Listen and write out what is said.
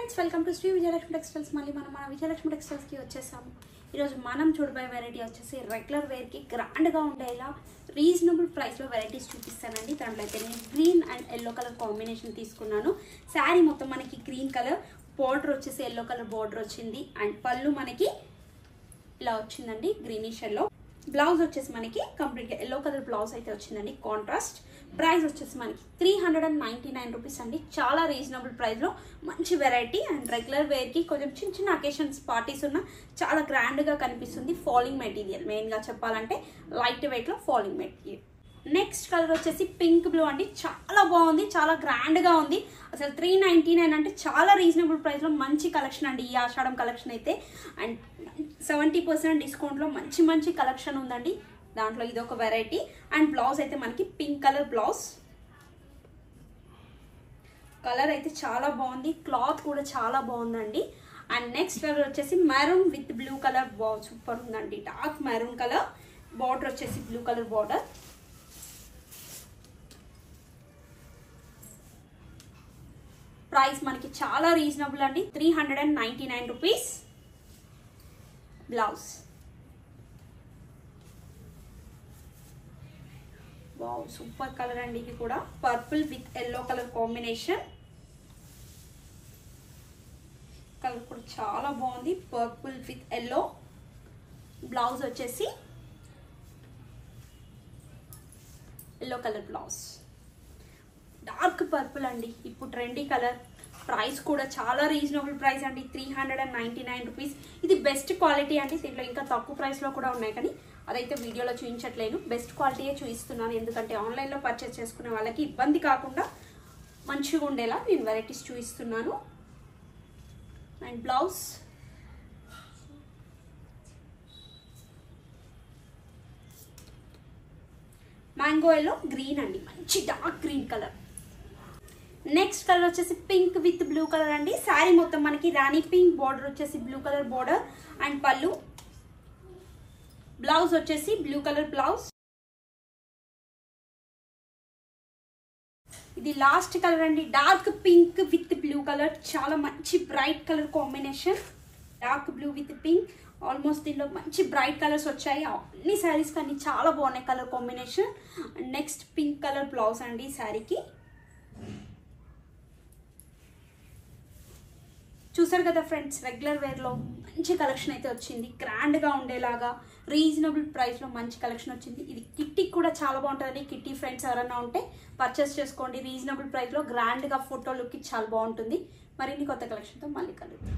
Friends welcome to Shri Vijayalakshmi textiles. మళ్ళీ మన విజయలక్ష్మి టెక్స్టైల్స్కి వచ్చేసాము. ఈరోజు మనం చూడబోయే వెరైటీ వచ్చేసి రెగ్యులర్ వేర్కి గ్రాండ్గా ఉండేలా రీజనబుల్ ప్రైస్లో వెరైటీస్ చూపిస్తానండి. దాంట్లో అయితే నేను green and yellow colour combination తీసుకున్నాను. శారీ మొత్తం మనకి గ్రీన్ కలర్, బార్డర్ వచ్చేసి ఎల్లో కలర్ బార్డర్ వచ్చింది అండ్ పళ్ళు మనకి ఇలా వచ్చిందండి గ్రీనిష్ ఎల్లో. బ్లౌజ్ వచ్చేసి మనకి కంప్లీట్గా ఎల్లో కలర్ బ్లౌజ్ అయితే వచ్చిందండి కాంట్రాస్ట్. ప్రైస్ వచ్చేసి మనకి 399 రూపీస్ అండి. చాలా రీజనబుల్ ప్రైస్లో మంచి వెరైటీ అండ్ రెగ్యులర్ వేర్కి కొంచెం చిన్న చిన్న అకేషన్స్ పార్టీస్ ఉన్న చాలా గ్రాండ్గా కనిపిస్తుంది. ఫాలింగ్ మెటీరియల్, మెయిన్గా చెప్పాలంటే లైట్ వెయిట్లో ఫాలింగ్ మెటీరియల్. నెక్స్ట్ కలర్ వచ్చేసి పింక్ బ్లూ అండి. చాలా బాగుంది, చాలా గ్రాండ్గా ఉంది. అసలు 399 అంటే చాలా రీజనబుల్ ప్రైస్లో మంచి కలెక్షన్ అండి ఈ ఆషాఢం కలెక్షన్ అయితే. అండ్ 70% డిస్కౌంట్లో మంచి కలెక్షన్ ఉందండి. దాంట్లో ఇది ఒక వెరైటీ. అండ్ బ్లౌజ్ అయితే మనకి పింక్ కలర్ బ్లౌజ్. కలర్ అయితే చాలా బాగుంది, క్లాత్ కూడా చాలా బాగుందండి. అండ్ నెక్స్ట్ కలర్ వచ్చేసి maroon with blue colour. Super ఉందండి, డార్క్ మెరూన్ కలర్. బార్డర్ వచ్చేసి బ్లూ కలర్ బార్డర్. ప్రైస్ మనకి చాలా రీజనబుల్ అండి, 399 rupees. Blouse wow, super colour అండి. ఇది కూడా purple with yellow colour combination. Colour కూడా చాలా బాగుంది, పర్పుల్ విత్ ఎల్లో. బ్లౌజ్ వచ్చేసి yellow colour blouse, dark purple అండి, ఇప్పుడు ట్రెండీ కలర్. ప్రైస్ కూడా చాలా రీజనబుల్ ప్రైస్ అండి, 399 రూపీస్. ఇది బెస్ట్ క్వాలిటీ అండి. దీంట్లో ఇంకా తక్కువ ప్రైస్లో కూడా ఉన్నాయి, కానీ అదైతే వీడియోలో చూపించట్లేను. బెస్ట్ క్వాలిటీయే చూపిస్తున్నాను, ఎందుకంటే ఆన్లైన్లో పర్చేస్ చేసుకునే వాళ్ళకి ఇబ్బంది కాకుండా మంచిగా ఉండేలా నేను వెరైటీస్ చూపిస్తున్నాను. And blouse mango yellow green అండి, మంచి dark green colour. Next colour వచ్చేసి పింక్ విత్ బ్లూ కలర్ అండి. శారీ మొత్తం మనకి రాణి పింక్, బార్డర్ వచ్చేసి బ్లూ కలర్ బార్డర్ అండ్ పళ్ళు. బ్లౌజ్ వచ్చేసి బ్లూ కలర్ బ్లౌజ్. ఇది లాస్ట్ కలర్ అండి, dark pink with blue colour. చాలా మంచి bright colour combination, dark blue with pink. Almost దీనిలో మంచి బ్రైట్ కలర్స్ వచ్చాయి. అన్ని శారీస్కి అన్ని చాలా బాగున్నాయి colour combination. Next pink colour blouse అండి శారీకి. చూసారు కదా ఫ్రెండ్స్, రెగ్యులర్ వేర్లో మంచి కలెక్షన్ అయితే వచ్చింది. గ్రాండ్గా ఉండేలాగా రీజనబుల్ ప్రైస్లో మంచి కలెక్షన్ వచ్చింది. ఇది కిట్టీకి కూడా చాలా బాగుంటుందండి. కిట్టీ ఫ్రెండ్స్ ఎవరైనా ఉంటే పర్చేస్ చేసుకోండి. రీజనబుల్ ప్రైస్లో గ్రాండ్గా ఫోటో లుక్కి చాలా బాగుంటుంది. మరిన్ని కొత్త కలెక్షన్తో మళ్ళీ కలుద్దాం.